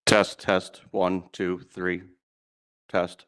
Test, test, 1, 2, 3, test.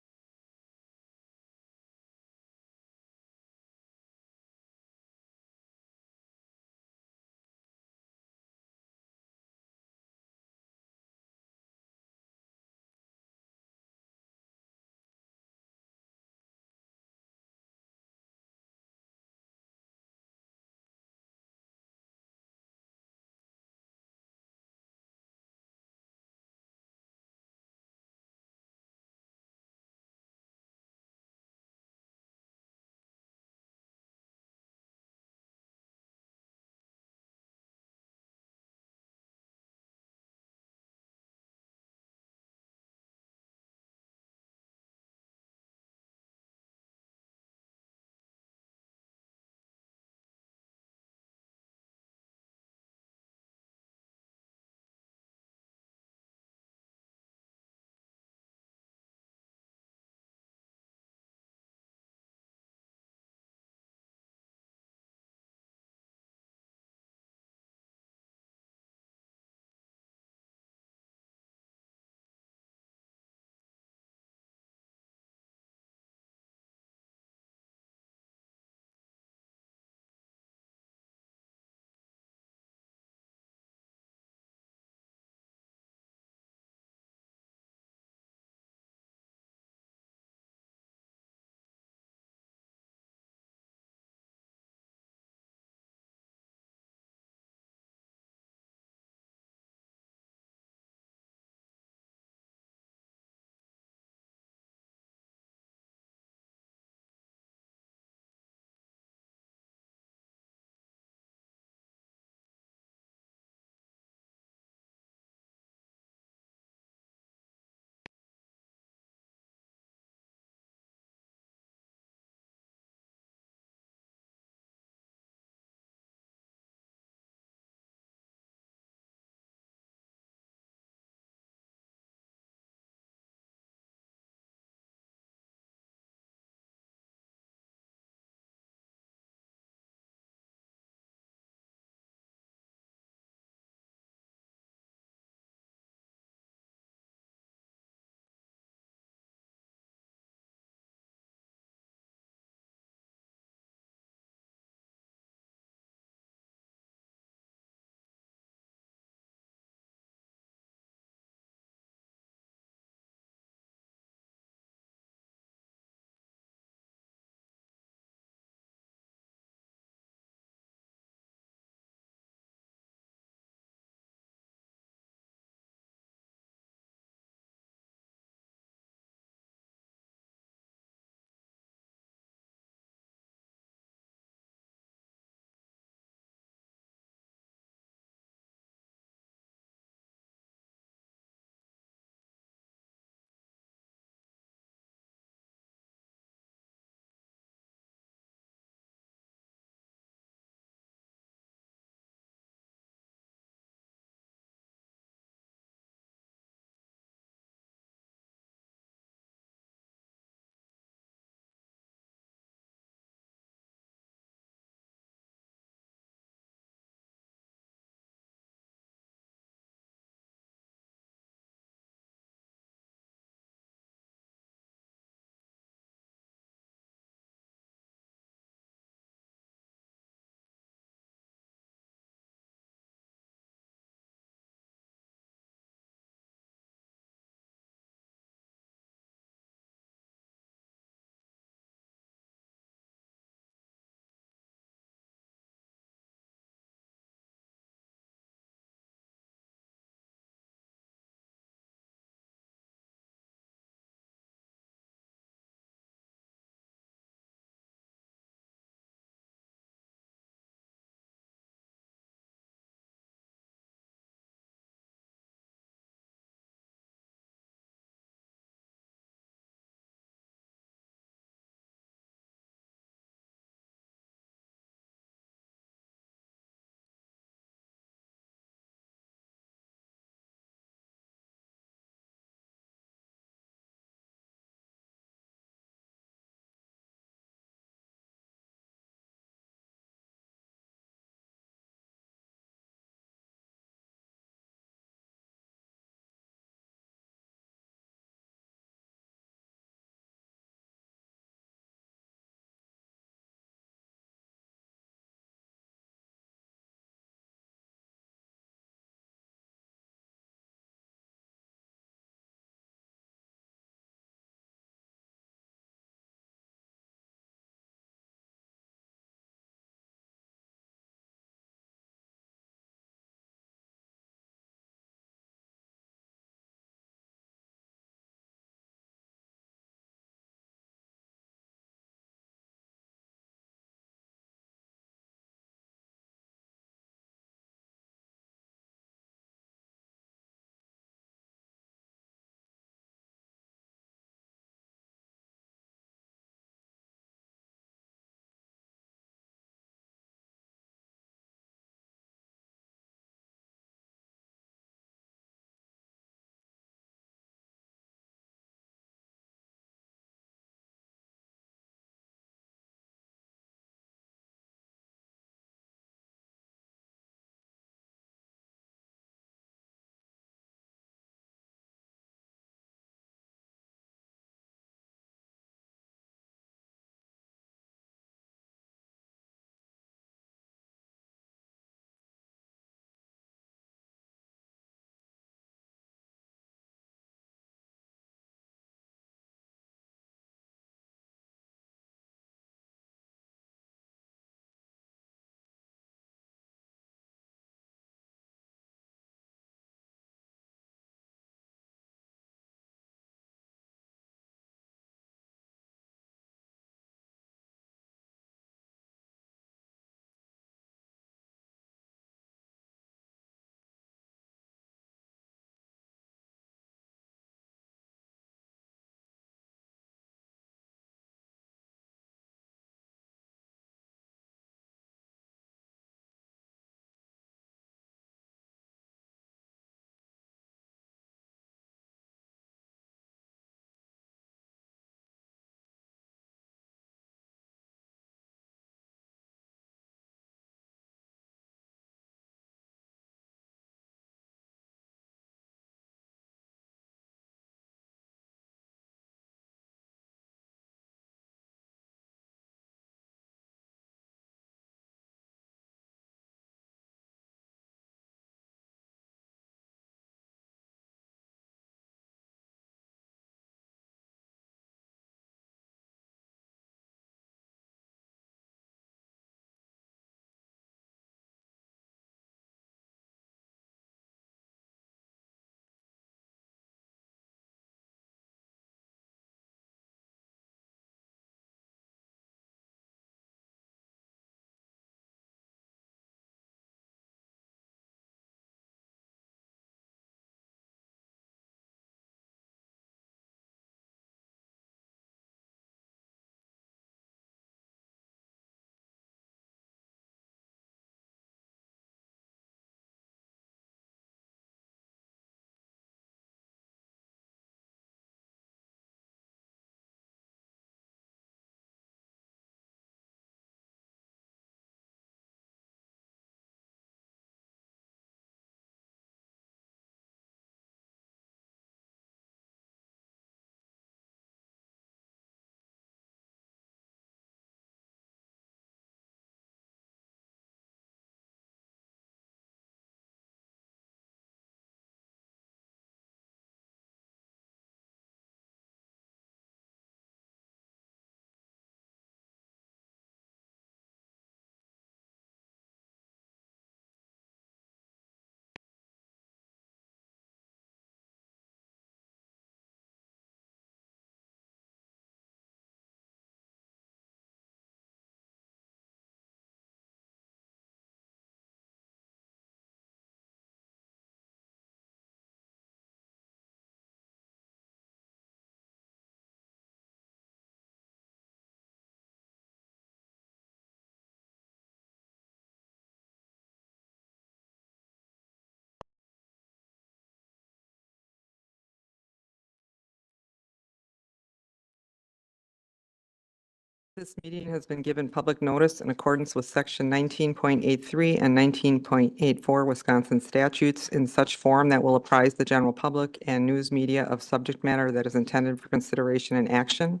This meeting has been given public notice in accordance with Section 19.83 and 19.84 Wisconsin statutes in such form that will apprise the general public and news media of subject matter that is intended for consideration and action.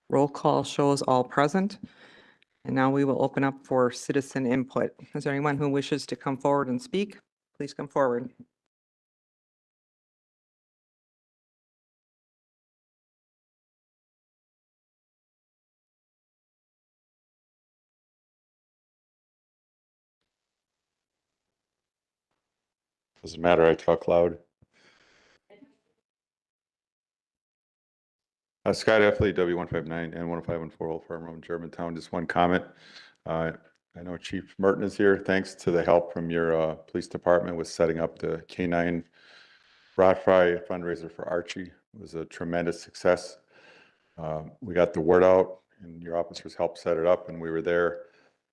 Roll call shows all present. And now we will open up for citizen input. Is there anyone who wishes to come forward and speak? Please come forward. Doesn't matter, I talk loud. Scott Effley, W159 and 10514 Old Farm Road, Germantown. Just one comment. I know Chief Merton is here. Thanks to the help from your police department with setting up the K9 Rod Fry fundraiser for Archie. It was a tremendous success. We got the word out and your officers helped set it up and we were there.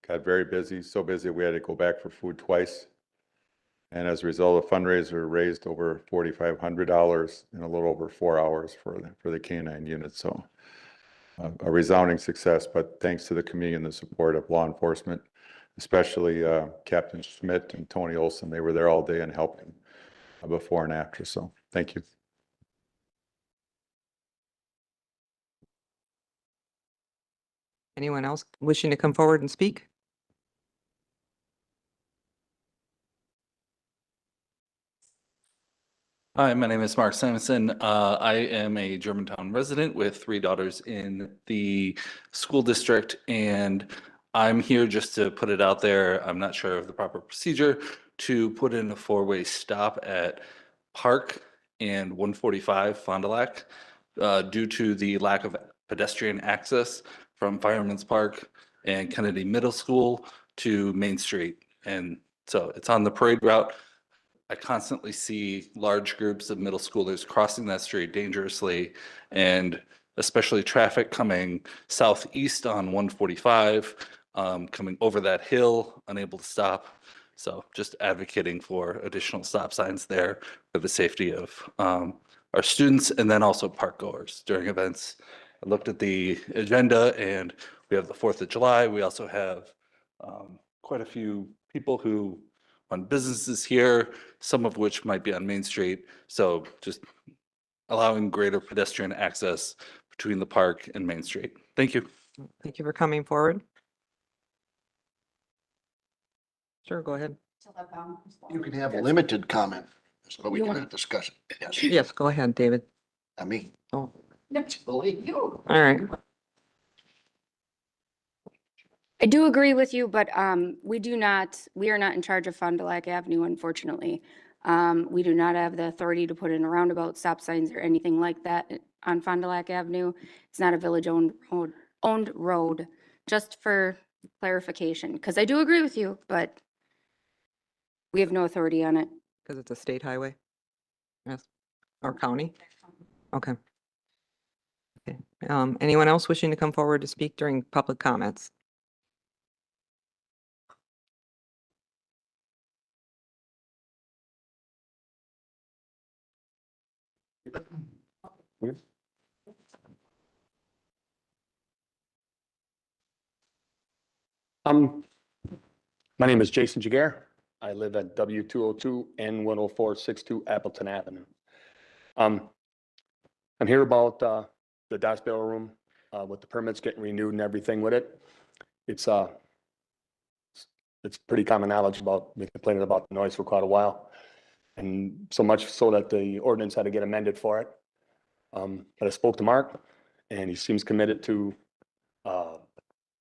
Got very busy, so busy we had to go back for food twice. And as a result, the fundraiser raised over $4,500 in a little over 4 hours for the K9 unit. So a resounding success, but thanks to the community and the support of law enforcement, especially Captain Schmidt and Tony Olson. They were there all day and helping before and after. So thank you. Anyone else wishing to come forward and speak? Hi, my name is Mark Simonson. I am a Germantown resident with 3 daughters in the school district, and I'm here just to put it out there. I'm not sure of the proper procedure to put in a 4-way stop at Park and 145 Fond du Lac due to the lack of pedestrian access from Fireman's Park and Kennedy Middle School to Main Street. And so it's on the parade route. I constantly see large groups of middle schoolers crossing that street dangerously, and especially traffic coming southeast on 145, coming over that hill, unable to stop. So just advocating for additional stop signs there for the safety of our students and then also park goers during events. I looked at the agenda and we have the 4th of July. We also have quite a few people who run businesses here, some of which might be on Main Street. So just allowing greater pedestrian access between the park and Main Street. Thank you. Thank you for coming forward. Sure, go ahead. You can have limited comment, so we can have discussion. Yes, Yes, go ahead, David. I mean, Oh, believe you. all right. I do agree with you, but we are not in charge of Fond du Lac Avenue, unfortunately. We do not have the authority to put in a roundabout, stop signs, or anything like that on Fond du Lac Avenue. It's not a village-owned road, just for clarification, because I do agree with you, but we have no authority on it. Because it's a state highway? Yes, or county? Okay. Okay. Anyone else wishing to come forward to speak during public comments? My name is Jason Jaguar. I live at W202 and 10462 Appleton Avenue. I'm here about the Dodge Barrel Room with the permits getting renewed and everything with it. It's pretty common knowledge about me complaining about the noise for quite a while, and so much so that the ordinance had to get amended for it. But I spoke to Mark, and he seems committed to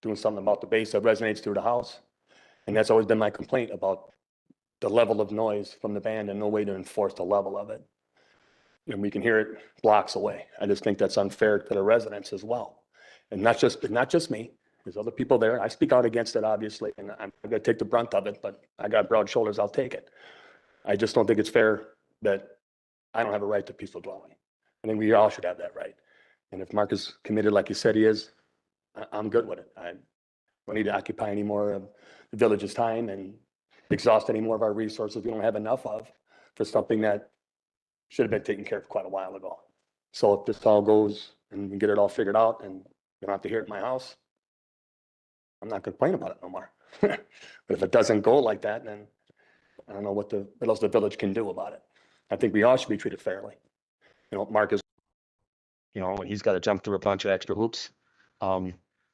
doing something about the bass that resonates through the house. And that's always been my complaint about the level of noise from the band and no way to enforce the level of it. And we can hear it blocks away. I just think that's unfair to the residents as well. And not just me, there's other people there. I speak out against it, obviously, and I'm gonna take the brunt of it, but I got broad shoulders, I'll take it. I just don't think it's fair that I don't have a right to peaceful dwelling. I think we all should have that right. And if Mark is committed like he said he is, I'm good with it. I don't need to occupy any more of the village's time and exhaust any more of our resources we don't have enough of for something that should have been taken care of quite a while ago. So if this all goes and we get it all figured out and you don't have to hear it in my house, I'm not complaining about it no more. But if it doesn't go like that, then I don't know what else the village can do about it. I think we all should be treated fairly. You know, Mark is, you know, he's got to jump through a bunch of extra hoops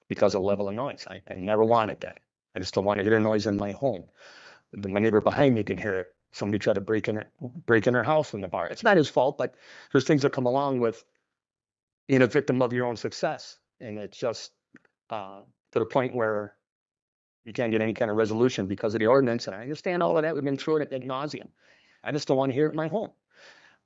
because of the level of noise. I never wanted that. I just don't want to hear noise in my home. My neighbor behind me can hear it. Somebody tried to break in their house from the bar. It's not his fault, but there's things that come along with being a victim of your own success. And it's just to the point where you can't get any kind of resolution because of the ordinance. And I understand all of that. We've been through it ad nauseum. I just don't want to hear it in my home.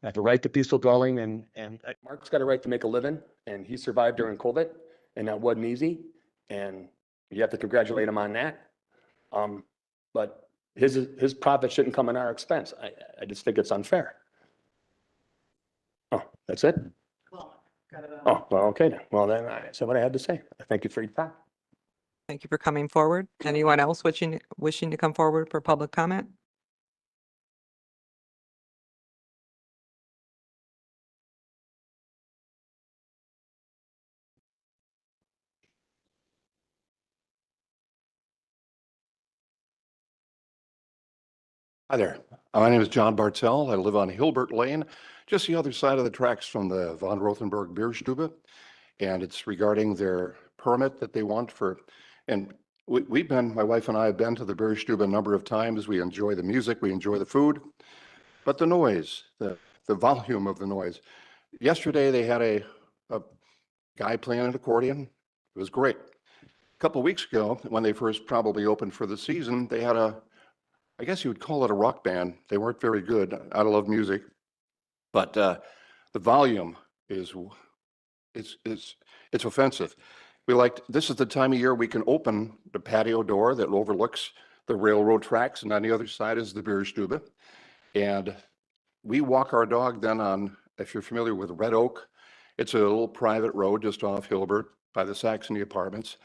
I have the right to peaceful dwelling, and Mark's got a right to make a living, and he survived during COVID, and that wasn't easy. And you have to congratulate him on that. But his profit shouldn't come at our expense. I just think it's unfair. Oh, that's it? Oh, well, okay then. Well, then I said what I had to say. Thank you for your time. Thank you for coming forward. Anyone else wishing to come forward for public comment? Hi there. My name is John Bartell. I live on Hilbert Lane, just the other side of the tracks from the Von Rothenberg Bierstube. And it's regarding their permit that they want for, and my wife and I have been to the Bierstube a number of times. We enjoy the music, we enjoy the food, but the noise, the volume of the noise. Yesterday, they had a guy playing an accordion. It was great. A couple of weeks ago, when they first probably opened for the season, they had I guess you would call it a rock band. They weren't very good. I love music, but the volume is it's offensive. This is the time of year we can open the patio door that overlooks the railroad tracks, and on the other side is the Bierstube. And we walk our dog then on, if you're familiar with Red Oak, it's a little private road just off Hilbert by the Saxony Apartments.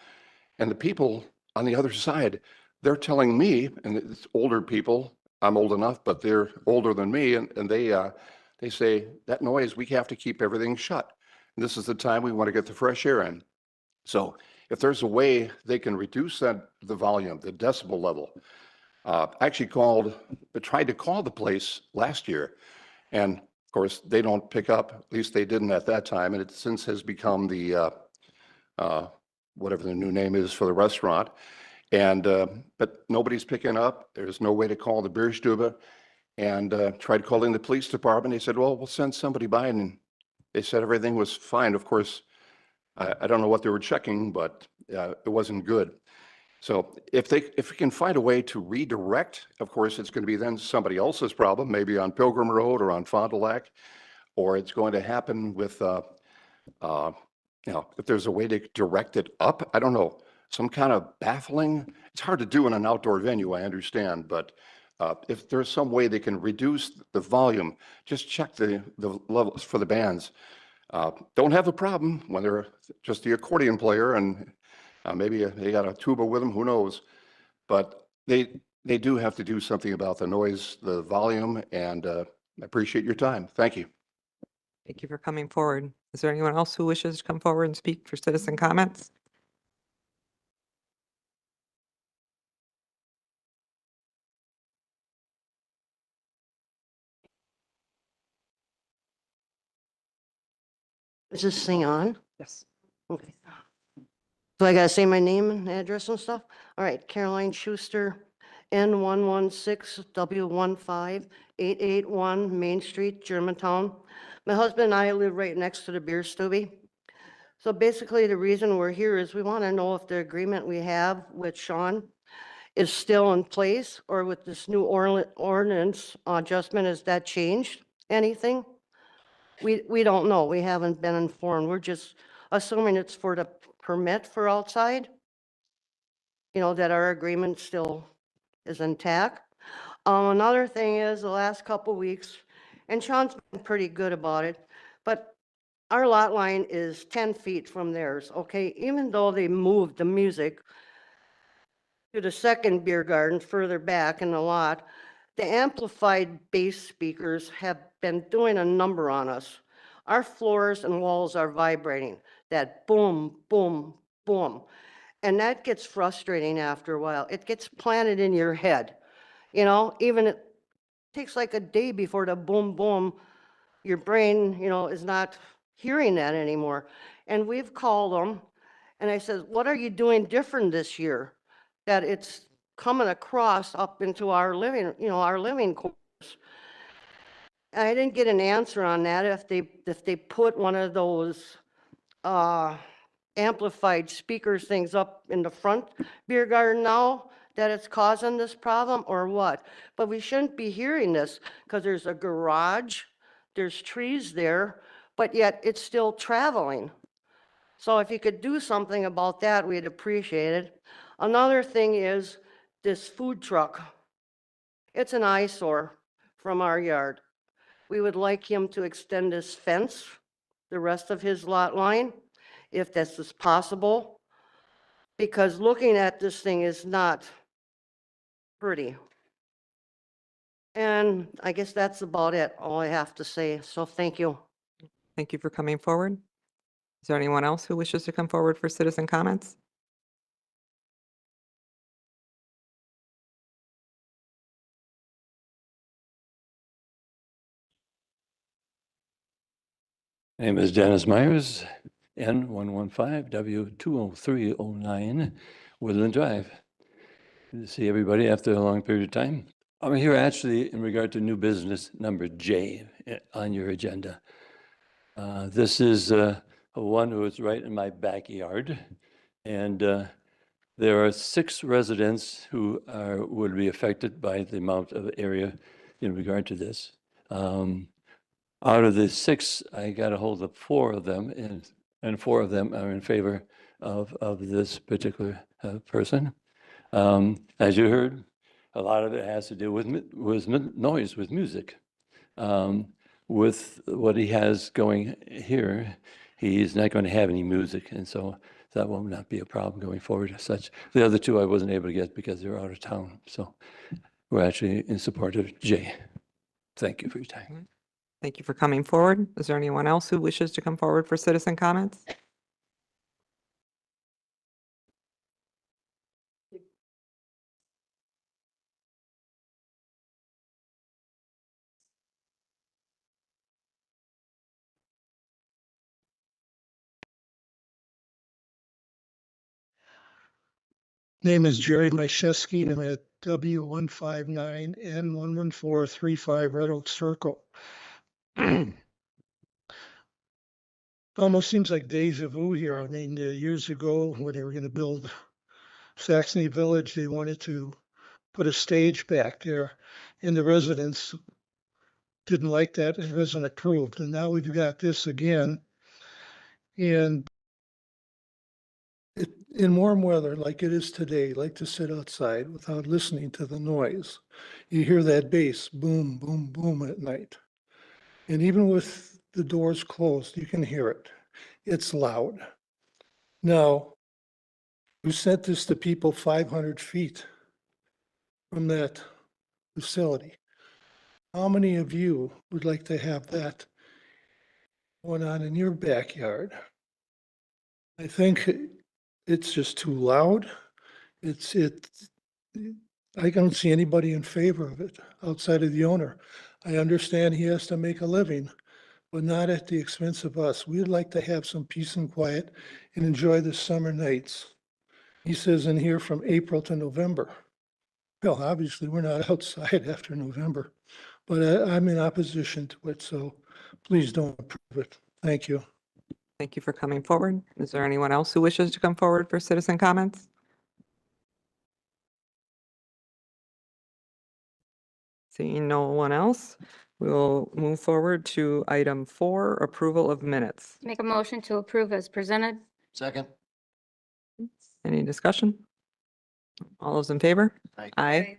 And the people on the other side, they're telling me, and it's older people, I'm old enough, but they're older than me, and they say, that noise, we have to keep everything shut. And this is the time we want to get the fresh air in. So if there's a way they can reduce the volume, the decibel level, I actually tried to call the place last year, and of course, they don't pick up, at least they didn't at that time, and it since has become the, whatever the new name is for the restaurant. And, but nobody's picking up. There's no way to call the Bierstube, and tried calling the police department. They said, well, we'll send somebody by, and they said everything was fine. Of course, I don't know what they were checking, but it wasn't good. So if we can find a way to redirect, of course, it's going to be then somebody else's problem, maybe on Pilgrim Road or on Fond du Lac, or it's going to happen with, if there's a way to direct it up, I don't know, some kind of baffling. It's hard to do in an outdoor venue, I understand, but if there's some way they can reduce the volume, just check the levels for the bands. Don't have a problem when they're just the accordion player and maybe they got a tuba with them, who knows? But they do have to do something about the noise, the volume, and I appreciate your time. Thank you. Thank you for coming forward. Is there anyone else who wishes to come forward and speak for citizen comments? Is this thing on? Yes. Okay. Do I gotta say my name and address and stuff? All right, Caroline Schuster, N116W15881 Main Street, Germantown. My husband and I live right next to the Bierstube. So basically, the reason we're here is we want to know if the agreement we have with Sean is still in place, or with this new ordinance adjustment, has that changed anything? We don't know. We haven't been informed. We're just assuming it's for the permit for outside. That our agreement still is intact. Another thing is the last couple weeks, and Sean's been pretty good about it, but our lot line is 10 feet from theirs, okay? Even though they moved the music to the second beer garden further back in the lot, the amplified bass speakers have been doing a number on us. Our floors and walls are vibrating, that boom, boom, boom. And that gets frustrating after a while. It gets planted in your head. You know, even it takes like a day before the boom, boom, your brain, is not hearing that anymore. And we've called them and I said, what are you doing different this year? That it's coming across up into our living quarters. I didn't get an answer on that, if they put one of those amplified speakers things up in the front beer garden now, that it's causing this problem or what. But we shouldn't be hearing this because there's a garage, there's trees there, but yet it's still traveling. So if you could do something about that, we'd appreciate it. Another thing is this food truck. It's an eyesore from our yard. We would like him to extend his fence, the rest of his lot line, if this is possible, because looking at this thing is not pretty. And I guess that's about it, all I have to say. So thank you. Thank you for coming forward. Is there anyone else who wishes to come forward for citizen comments? Name is Dennis Myers, N115W20309, Woodland Drive. Good to see everybody after a long period of time. I'm here actually in regard to new business number J on your agenda. This is one who is right in my backyard, and there are 6 residents who would be affected by the amount of area in regard to this. Out of the 6, I got a hold of 4 of them, and 4 of them are in favor of this particular person. As you heard, a lot of it has to do with noise, with music. With what he has going here, he's not going to have any music, and so that will not be a problem going forward as such. The other 2 I wasn't able to get because they're out of town, so we're actually in support of Jay. Thank you for your time. Thank you for coming forward. Is there anyone else who wishes to come forward for citizen comments? Name is Jerry Lyszewski. I'm at W159N11435 Red Oak Circle. Almost seems like deja vu here. I mean, years ago when they were going to build Saxony Village, they wanted to put a stage back there, and the residents didn't like that. It wasn't approved. And now we've got this again. And in warm weather like it is today, like to sit outside without listening to the noise. You hear that bass boom, boom, boom at night. And even with the doors closed, you can hear it. It's loud. Now, we sent this to people 500 feet from that facility. How many of you would like to have that going on in your backyard? I think it's just too loud. I don't see anybody in favor of it outside of the owner. I understand he has to make a living, but not at the expense of us. We'd like to have some peace and quiet and enjoy the summer nights. He says in here from April to November. Well, obviously, we're not outside after November, but I'm in opposition to it, so please don't approve it. Thank you. Thank you for coming forward. Is there anyone else who wishes to come forward for citizen comments? Seeing no one else, we'll move forward to item 4, approval of minutes. Make a motion to approve as presented. Second? Any discussion? All those in favor? Aye. Aye.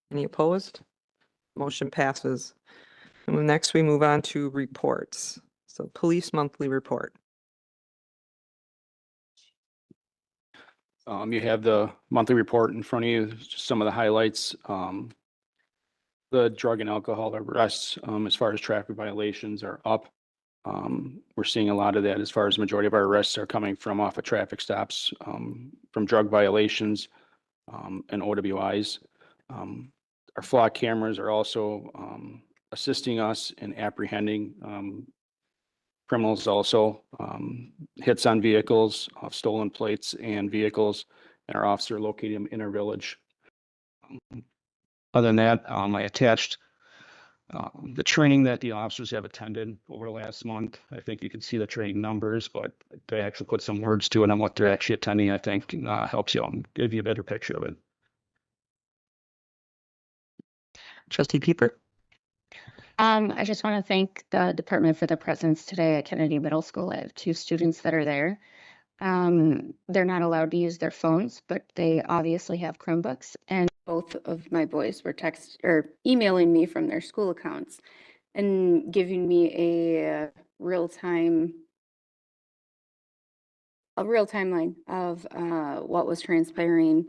Any opposed? Motion passes. And next, we move on to reports. So police monthly report. You have the monthly report in front of you, just some of the highlights. The drug and alcohol arrests, as far as traffic violations, are up We're seeing a lot of that as far as majority of our arrests are coming from off of traffic stops, from drug violations, and OWIs. Our flock cameras are also assisting us in apprehending criminals also, hits on vehicles, stolen plates and vehicles, and our officer located them in our village. Other than that, I attached the training that the officers have attended over the last month. I think you can see the training numbers, but to actually put some words to it on what they're actually attending, I think helps you give you a better picture of it. Trustee Peeper? I just want to thank the department for the presence today at Kennedy Middle School. I have 2 students that are there. They're not allowed to use their phones, but they obviously have Chromebooks, and Both of my boys were emailing me from their school accounts and giving me a real timeline of what was transpiring.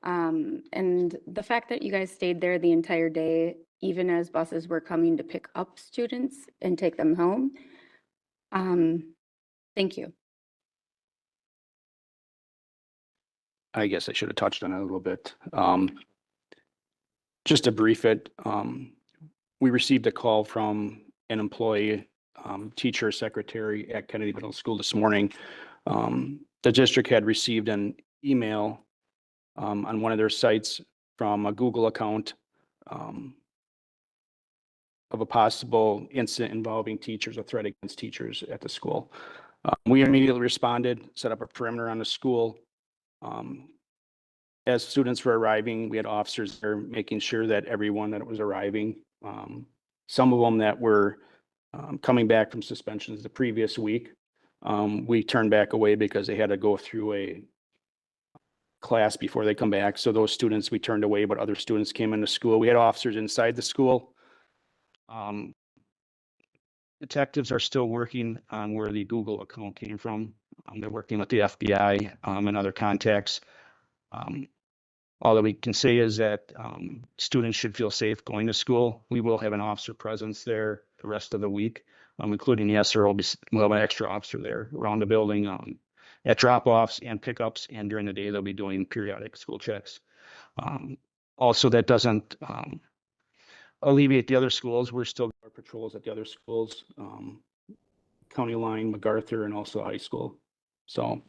And the fact that you guys stayed there the entire day, even as buses were coming to pick up students and take them home. Thank you. I guess I should have touched on it a little bit. Just to brief it, we received a call from an employee, teacher, secretary at Kennedy Middle School this morning. The district had received an email on one of their sites from a Google account of a possible incident involving teachers, a threat against teachers at the school. We immediately responded, set up a perimeter on the school. As students were arriving, we had officers there making sure that everyone that was arriving, some of them that were coming back from suspensions the previous week, we turned back away because they had to go through a class before they come back. So those students we turned away, but other students came into school. We had officers inside the school. Detectives are still working on where the Google account came from. They're working with the FBI and other contacts. All that we can say is that students should feel safe going to school. We will have an officer presence there the rest of the week, including the SRO. We'll have an extra officer there around the building at drop-offs and pickups, and during the day they'll be doing periodic school checks. Also, that doesn't alleviate the other schools. We're still doing patrols at the other schools, County Line, MacArthur, and also high school. So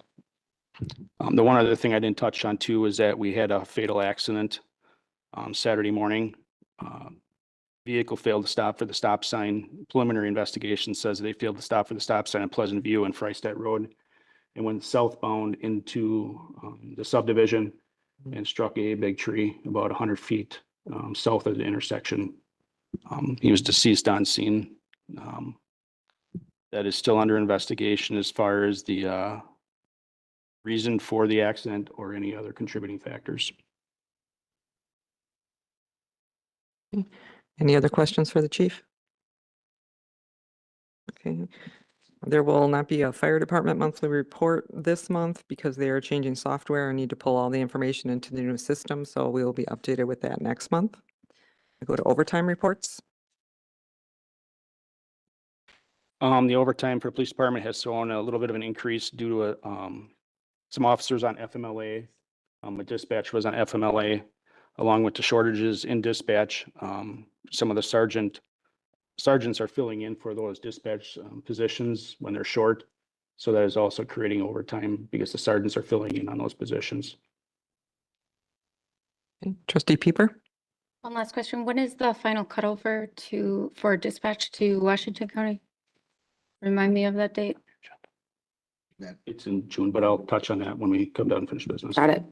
the one other thing I didn't touch on too is that we had a fatal accident Saturday morning. Vehicle failed to stop for the stop sign. Preliminary investigation says they failed to stop for the stop sign on Pleasant View and Freistadt Road, and went southbound into the subdivision and struck a big tree about 100 feet south of the intersection. He was deceased on scene. That is still under investigation as far as the reason for the accident or any other contributing factors. Any other questions for the chief? Okay. There will not be a fire department monthly report this month because they are changing software and need to pull all the information into the new system. So we will be updated with that next month. I go to overtime reports. The overtime for the police department has shown a little bit of an increase due to some officers on FMLA. A dispatch was on FMLA, along with the shortages in dispatch. Some of the sergeants are filling in for those dispatch positions when they're short. So that is also creating overtime because the sergeants are filling in on those positions. Okay. Trustee Peeper? One last question. When is the final cutover for dispatch to Washington County? Remind me of that date. It's in June, but I'll touch on that when we come down and finish business. Got it.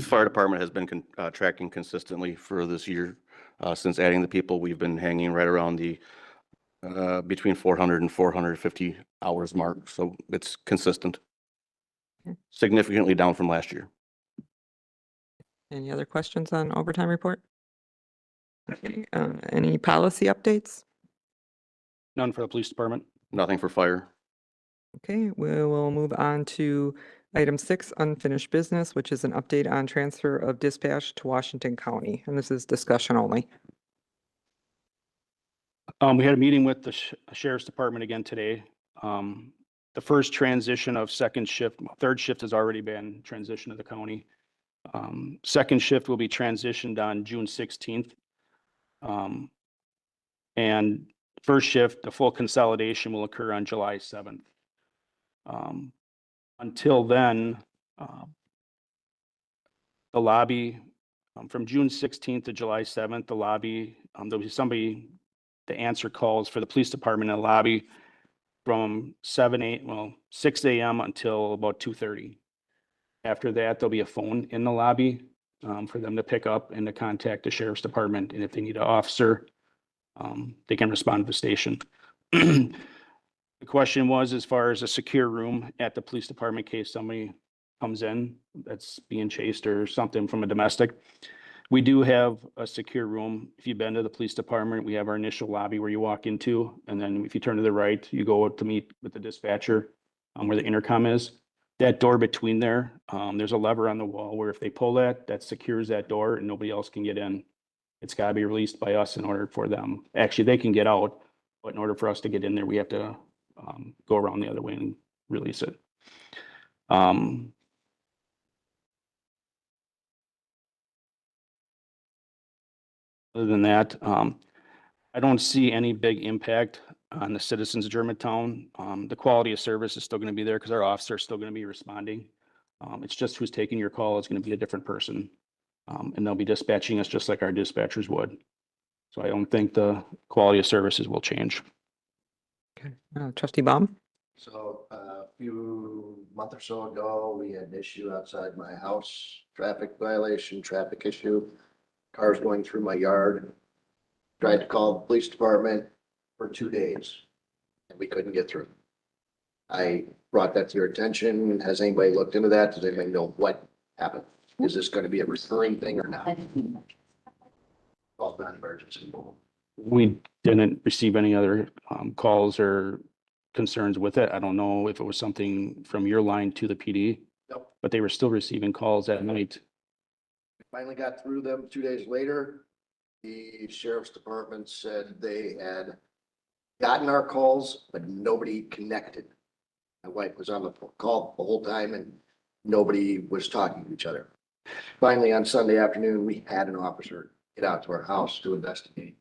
Fire department has been tracking consistently for this year. Since adding the people, we've been hanging right around the between 400 and 450 hours mark. So it's consistent. Significantly down from last year. Any other questions on overtime report? Okay. Any policy updates? None for the police department. Nothing for fire. Okay, we will move on to item 6, unfinished business, which is an update on transfer of dispatch to Washington County. And this is discussion only. We had a meeting with the sheriff's department again today. The first transition of second shift, third shift has already been transitioned to the county. Second shift will be transitioned on June 16th. And first shift, the full consolidation will occur on July 7th. Until then, the lobby, from June 16th to July 7th, the lobby, there'll be somebody to answer calls for the police department in the lobby from 6 a.m. until about 2:30. After that, there'll be a phone in the lobby for them to pick up and to contact the sheriff's department. And if they need an officer, they can respond to the station. The question was, as far as a secure room at the police department in case somebody comes in that's being chased or something from a domestic. We do have a secure room. If you've been to the police department, we have our initial lobby where you walk into, and then if you turn to the right, you go to meet with the dispatcher where the intercom is. That door between there, there's a lever on the wall where if they pull that secures that door and nobody else can get in. It's got to be released by us in order for them. Actually, they can get out, but in order for us to get in there, we have to go around the other way and release it. Other than that, I don't see any big impact on the citizens of Germantown. The quality of service is still going to be there because our officers are still going to be responding. It's just who's taking your call is going to be a different person. And they'll be dispatching us just like our dispatchers would. So I don't think the quality of services will change. Okay, Trustee Baum? So a month or so ago, we had an issue outside my house, traffic violation, traffic issue. Cars going through my yard. Tried to call the police department for 2 days and we couldn't get through. I brought that to your attention. Has anybody looked into that? Does anybody know what happened? Is this going to be a recurring thing or not? Call that emergency. We didn't receive any other calls or concerns with it. I don't know if it was something from your line to the PD. Nope. But they were still receiving calls at night. Finally got through them 2 days later. The sheriff's department said they had gotten our calls, but nobody connected. My wife was on the call the whole time and nobody was talking to each other. Finally, on Sunday afternoon, we had an officer get out to our house to investigate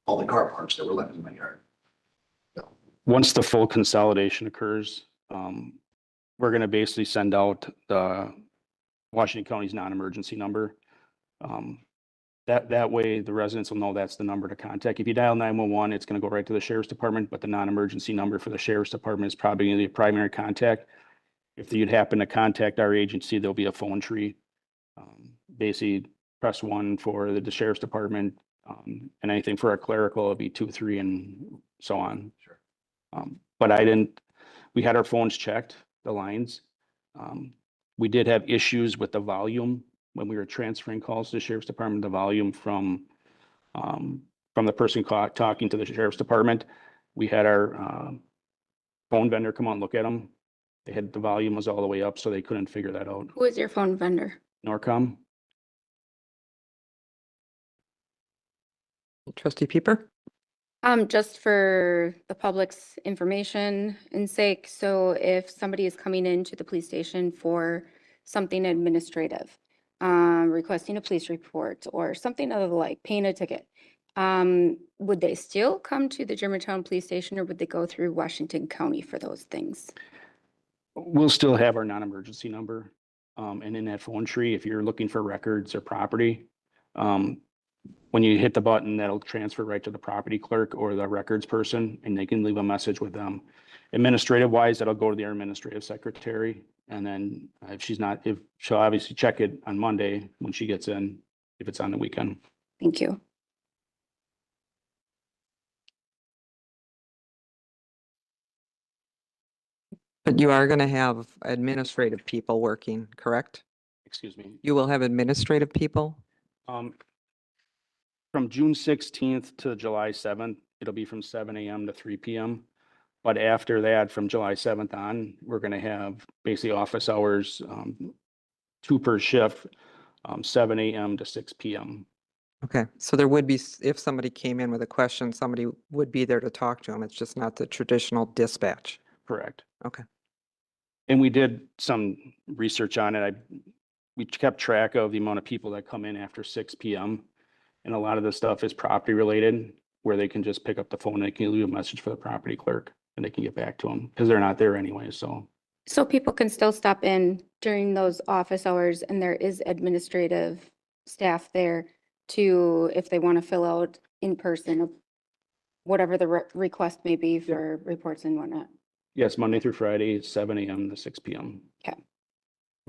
all the car parks that were left in my yard. So, Once the full consolidation occurs, we're going to basically send out the Washington County's non-emergency number. That way the residents will know that's the number to contact. If you dial 911, it's going to go right to the sheriff's department, but the non-emergency number for the sheriff's department is probably going to be a primary contact. If you'd happen to contact our agency, there'll be a phone tree. Basically press 1 for the sheriff's department, and anything for our clerical, it'll be 2, 3, and so on. Sure. But we had our phones checked, the lines. We did have issues with the volume when we were transferring calls to the sheriff's department, the volume from the person talking to the sheriff's department. We had our phone vendor come out and look at them. They had the volume was all the way up, so they couldn't figure that out. Who is your phone vendor? Norcom. Trustee Pieper? Just for the public's information and sake, so if somebody is coming into the police station for something administrative, requesting a police report or something of the like, paying a ticket, would they still come to the Germantown Police Station or would they go through Washington County for those things? We'll still have our non-emergency number. And in that phone tree, if you're looking for records or property, when you hit the button, that'll transfer right to the property clerk or the records person, and they can leave a message with them. Administrative wise, that'll go to their administrative secretary. And then if she'll obviously check it on Monday when she gets in, if it's on the weekend. Thank you. But you are going to have administrative people working, correct? Excuse me. You will have administrative people? From June 16th to July 7th, it'll be from 7 a.m. to 3 p.m. But after that, from July 7th on, we're going to have basically office hours, 2 per shift, 7 a.m. to 6 p.m. Okay, so there would be, if somebody came in with a question, somebody would be there to talk to them. It's just not the traditional dispatch. Correct. Okay. And we did some research on it. We kept track of the amount of people that come in after 6 PM. And a lot of the stuff is property related, where they can just pick up the phone and they can leave a message for the property clerk and they can get back to them because they're not there anyway. So So people can still stop in during those office hours and there is administrative staff there to, if they want to fill out in person, whatever the request may be for reports and whatnot. yes, Monday through Friday, 7 AM to 6 PM.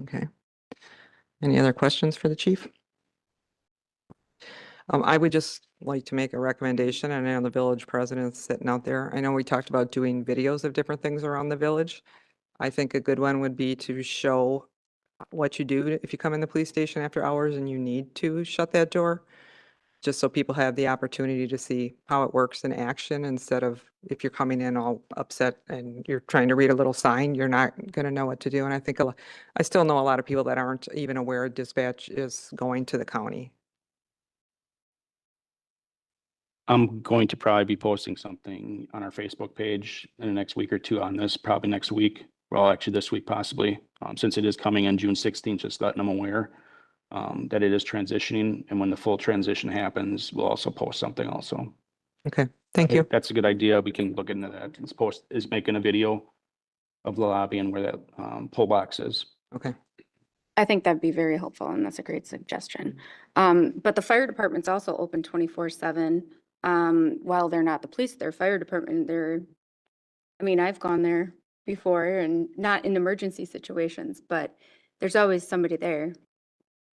Okay. Any other questions for the chief? I would just like to make a recommendation, and I know the village president's sitting out there. I know we talked about doing videos of different things around the village. I think a good one would be to show what you do if you come in the police station after hours and you need to shut that door, just so people have the opportunity to see how it works in action instead of if you're coming in all upset and you're trying to read a little sign, you're not going to know what to do. And I think I still know a lot of people that aren't even aware dispatch is going to the county. I'm going to probably be posting something on our Facebook page in the next week or two on this, probably next week. Well, actually this week possibly, since it is coming on June 16th, just letting them aware that it is transitioning. And when the full transition happens, we'll also post something also. Okay, thank you. That's a good idea. We can look into that. Is making a video of the lobby and where that poll box is. Okay. I think that'd be very helpful and that's a great suggestion. But the fire department's also open 24/7. While they're not the police, their fire department, I mean, I've gone there before and not in emergency situations, but there's always somebody there.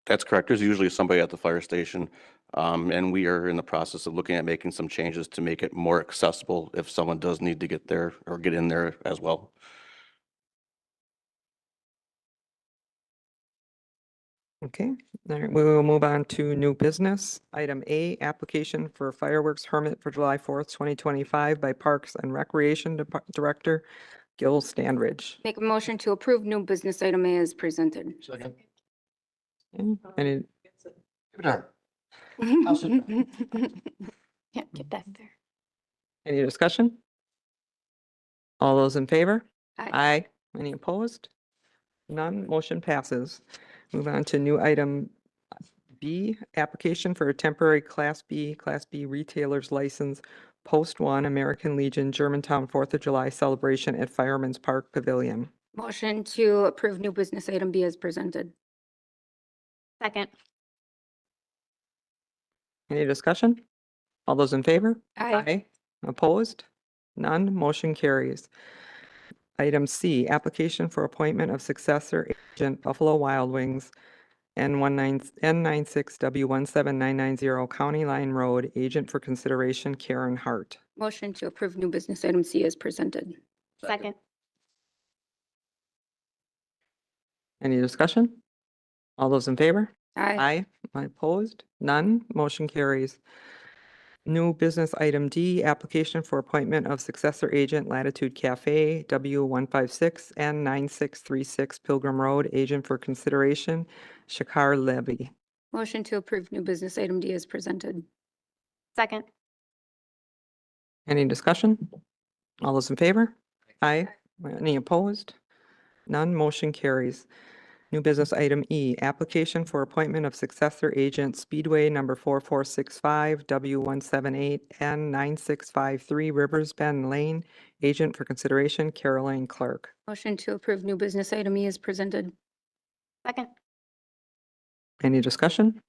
That's correct. There's usually somebody at the fire station. And we are in the process of looking at making some changes to make it more accessible if someone does need to get there or get in there as well. Okay, all right, we will move on to new business. Item A, application for fireworks permit for July 4th, 2025 by Parks and Recreation Director Gil Standridge. Make a motion to approve new business item A as presented. Second. Any, Yeah, get back there. any discussion? All those in favor? Aye. Aye. Any opposed? None, motion passes. Move on to new item B, application for a temporary Class B retailer's license, Post 1, American Legion, Germantown, 4th of July celebration at Fireman's Park Pavilion. Motion to approve new business item B as presented. Second. Any discussion? All those in favor? Aye. Opposed? None, motion carries. Item C, application for appointment of successor agent Buffalo Wild Wings, N96W17990 County Line Road, agent for consideration Karen Hart. Motion to approve new business item C as presented. Second. Any discussion? All those in favor? Aye. Aye. Opposed? None. Motion carries. New business item D, application for appointment of successor agent Latitude Cafe, W156 N9636 Pilgrim Road, agent for consideration Shakar Levy. Motion to approve new business item D as presented. Second. Any discussion? All those in favor? Aye. Any opposed? None. Motion carries. New business item E, application for appointment of successor agent Speedway number 4465 W178 N9653 Rivers Bend Lane, agent for consideration Caroline Clark. Motion to approve new business item E as presented. Second. Any discussion?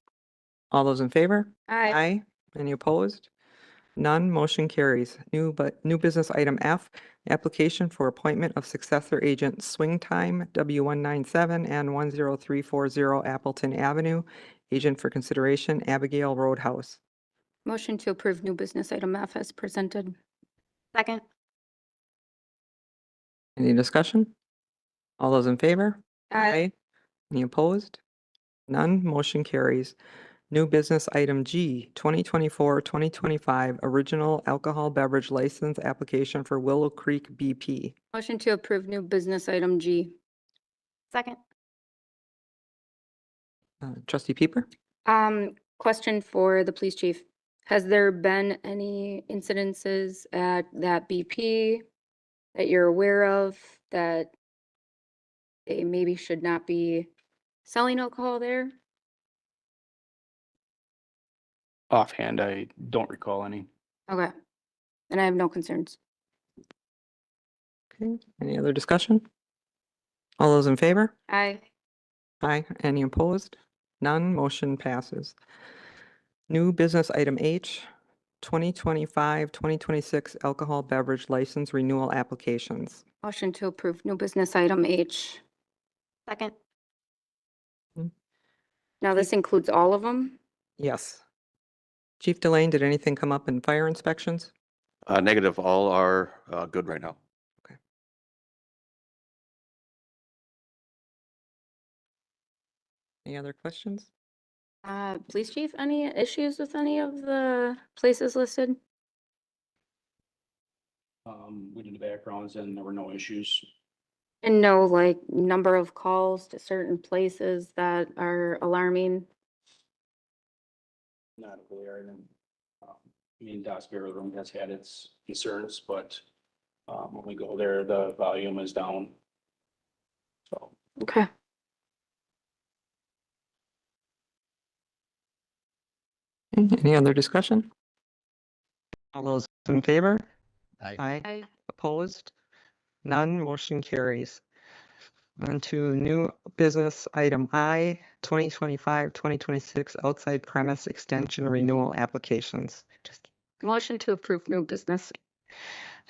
All those in favor? Aye. Any opposed? None. Motion carries. New business item F, application for appointment of successor agent Swing Time W197 and 10340 Appleton Avenue, agent for consideration Abigail Roadhouse. Motion to approve new business item F as presented. Second. Any discussion? All those in favor? Any opposed? None. Motion carries. New business item G, 2024-2025 original alcohol beverage license application for Willow Creek BP. Motion to approve new business item G. Second. Trustee Pieper? Question for the police chief. Has there been any incidences at that BP that you're aware of that they maybe should not be selling alcohol there? Offhand, I don't recall any. Okay. And I have no concerns. Okay, any other discussion? All those in favor? Aye. Aye. Any opposed? None. Motion passes. New business item H, 2025-2026 alcohol beverage license renewal applications. Motion to approve new business item H. Second. Hmm. Now this includes all of them? Yes. Chief Delane, did anything come up in fire inspections? Negative, all are good right now. Any other questions? Police chief, any issues with any of the places listed? We did the backgrounds and there were no issues. And no, like, number of calls to certain places that are alarming? Not aware. And I mean, Dosberry Room has had its concerns, but when we go there, the volume is down. So. Okay. Any other discussion? All those in favor? Aye. Aye. Opposed? None. Motion carries. On to new business item I, 2025-2026 outside premise extension renewal applications. Motion to approve new business.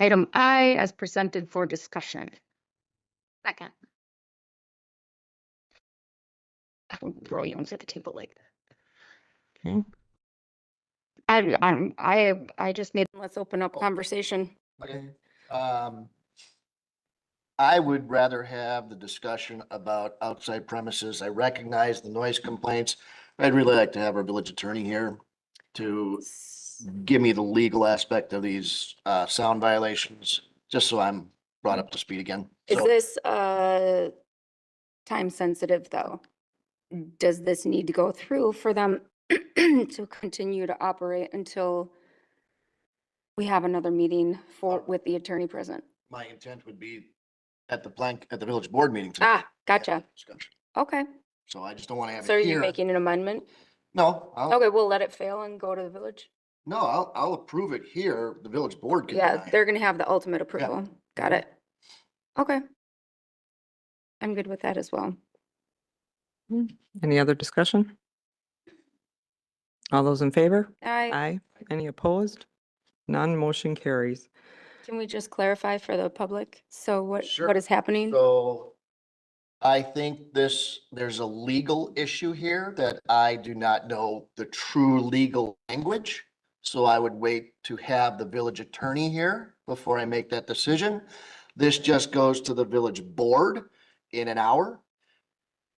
Item I as presented for discussion. Second. I won't throw you at the table like that. Okay. I just made, Let's open up conversation. Okay. I would rather have the discussion about outside premises. I recognize the noise complaints. I'd really like to have our village attorney here to give me the legal aspect of these sound violations, just so I'm brought up to speed again. Is So this time sensitive though? Does this need to go through for them to continue to operate until we have another meeting with the attorney present? my intent would be at the village board meeting. to Ah, have gotcha. discussion. Okay. So I just don't want to have So are it you here. making an amendment? No, Okay, we'll let it fail and go to the village. no, I'll approve it here. The village board can Yeah, deny it. they're gonna have the ultimate approval. Got it. Okay. I'm good with that as well. Any other discussion? All those in favor? Aye. Aye. Any opposed? None. Motion carries. Can we just clarify for the public? So what Sure. is happening? So I think there's a legal issue here that I do not know the true legal language. So I would wait to have the village attorney here before I make that decision. This just goes to the village board in an hour.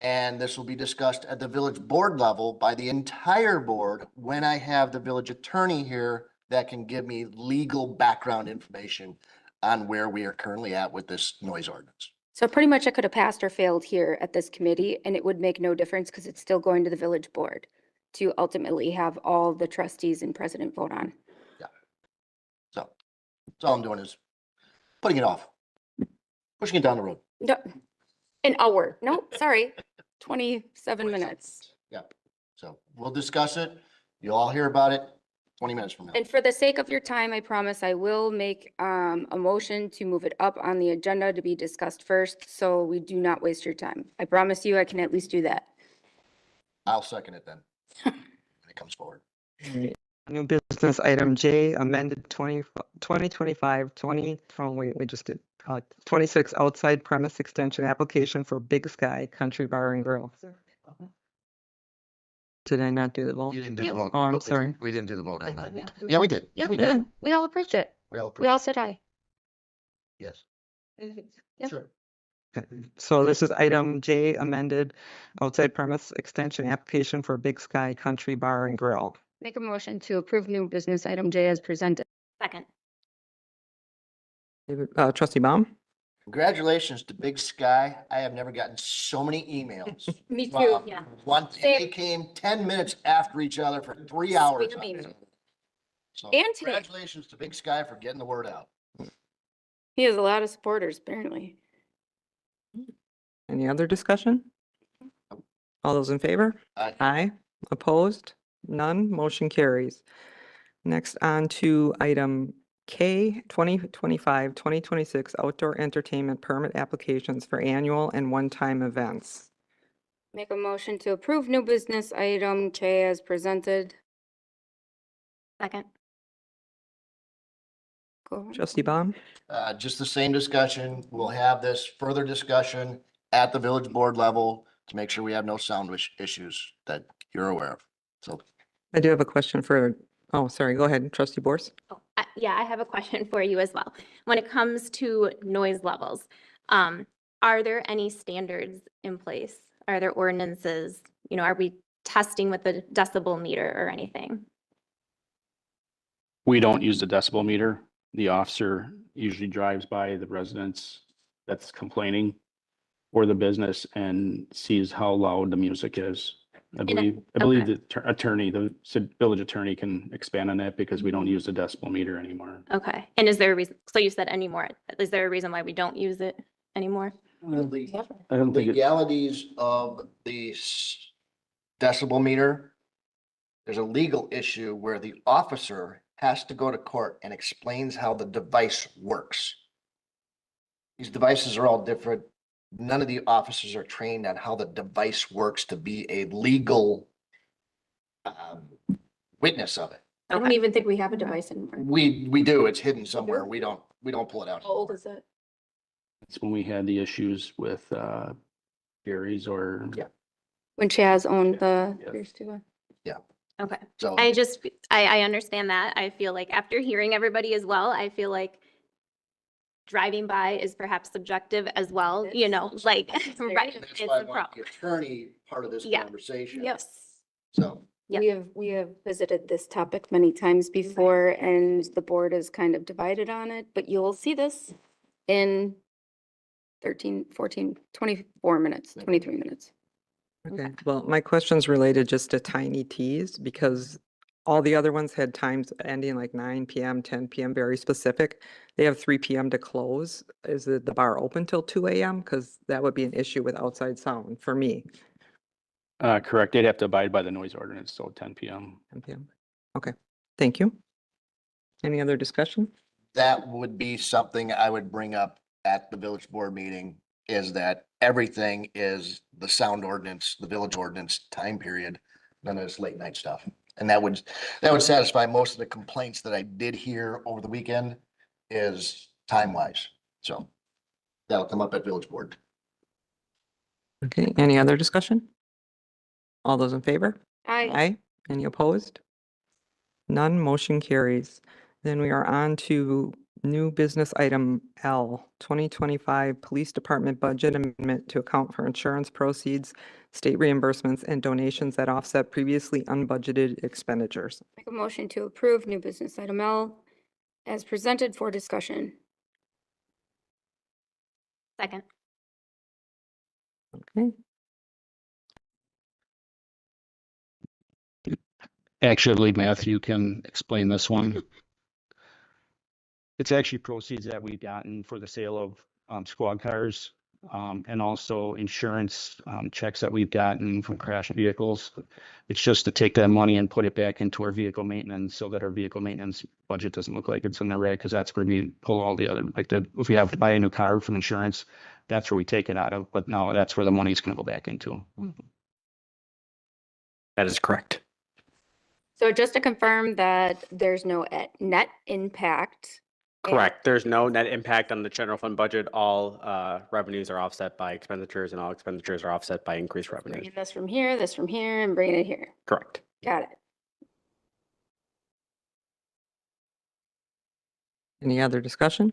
And this will be discussed at the village board level by the entire board when I have the village attorney here that can give me legal background information on where we are currently at with this noise ordinance. So pretty much it could have passed or failed here at this committee and it would make no difference because it's still going to the village board to ultimately have all the trustees and president vote on. So that's all I'm doing is putting it off, pushing it down the road. No, an hour. No, sorry, 27 minutes. Yeah. So we'll discuss it. You'll all hear about it 20 minutes from now. And for the sake of your time, I promise I will make a motion to move it up on the agenda to be discussed first, so we do not waste your time. I promise you I can at least do that. I'll second it then. When it comes forward. New business item J, amended 2025, we just did, 26 outside premise extension application for Big Sky Country Bar and Grill. Did I not do the vote? You didn't do the vote. Oh, I'm sorry. We didn't do the vote on that. Yeah, we did. yeah, we did. We all approved it. We all said aye. Yes. Yeah. Sure. So this is item J, amended outside premise extension application for Big Sky Country Bar and Grill. Make a motion to approve new business item J as presented. Second. Trustee Baum? Congratulations to Big Sky. I have never gotten so many emails. Me too, from yeah. One, Same. they came 10 minutes after each other for 3 hours. Sweet, amazing. So And today. congratulations to Big Sky for getting the word out. He has a lot of supporters, apparently. Any other discussion? All those in favor? Aye. Aye. Opposed? None. Motion carries. Next on to item K, 2025-2026 outdoor entertainment permit applications for annual and one-time events. Make a motion to approve new business item K as presented. Second. Go ahead. Trustee Baum? Just the same discussion. We'll have this further discussion at the village board level to make sure we have no sound issues that you're aware of. So I do have a question for, oh, sorry, go ahead, Trustee Borst. Oh, yeah, I have a question for you as well. When it comes to noise levels, are there any standards in place? Are there ordinances? You know, are we testing with the decibel meter or anything? We don't use the decibel meter. The officer usually drives by the residence that's complaining or the business and sees how loud the music is. I believe okay. the attorney, the village attorney can expand on that because we don't use the decibel meter anymore. Okay. And is there a reason? So you said anymore. Is there a reason why we don't use it anymore? I don't think it, legalities of the decibel meter, there's a legal issue where the officer has to go to court and explains how the device works. These devices are all different. None of the officers are trained on how the device works to be a legal witness of it. I don't even think we have a device anymore. We do, it's hidden somewhere. We don't pull it out. How old is it? it's when we had the issues with Gary's or. Yeah. When Chaz owned the Yeah. beer stew. Okay. So I understand that. I feel like after hearing everybody as well, I feel like driving by is perhaps subjective as well, you know, like, right. that's It's why I a want problem. the attorney part of this Yeah. conversation. Yes. So Yeah. We have visited this topic many times before and the board is kind of divided on it, but you'll see this in 13, 14, 24 minutes, 23 minutes. Okay, well, my question's related just to Tiny Teas because all the other ones had times ending like 9 PM, 10 PM, very specific. They have 3 PM to close. Is the bar open till 2 AM? Because that would be an issue with outside sound for me. Correct. They'd have to abide by the noise ordinance, so 10 PM. 10 PM. Okay, thank you. Any other discussion? that would be something I would bring up at the village board meeting, is that everything is the sound ordinance, the village ordinance time period, none of this late night stuff. And that would satisfy most of the complaints that I did hear over the weekend is time wise. So that'll come up at village board. Okay, any other discussion? All those in favor? Aye. Aye. Any opposed? None, motion carries. Then we are on to new business item L, 2025 Police Department Budget Amendment to account for insurance proceeds, state reimbursements, and donations that offset previously unbudgeted expenditures. Make a motion to approve new business item L as presented for discussion. Second. Okay, Actually, Matthew can explain this one. It's actually proceeds that we've gotten for the sale of squad cars and also insurance checks that we've gotten from crashed vehicles. It's just to take that money and put it back into our vehicle maintenance so that our vehicle maintenance budget doesn't look like it's in the red, because that's where we pull all the other, if we have to buy a new car from insurance, that's where we take it out of. But now that's where the money's going to go back into. That is correct. So just to confirm that there's no net impact. Correct. There's no net impact on the general fund budget. All revenues are offset by expenditures, and all expenditures are offset by increased revenues. Bringing this from here, and bringing it here. Correct. Got it. any other discussion?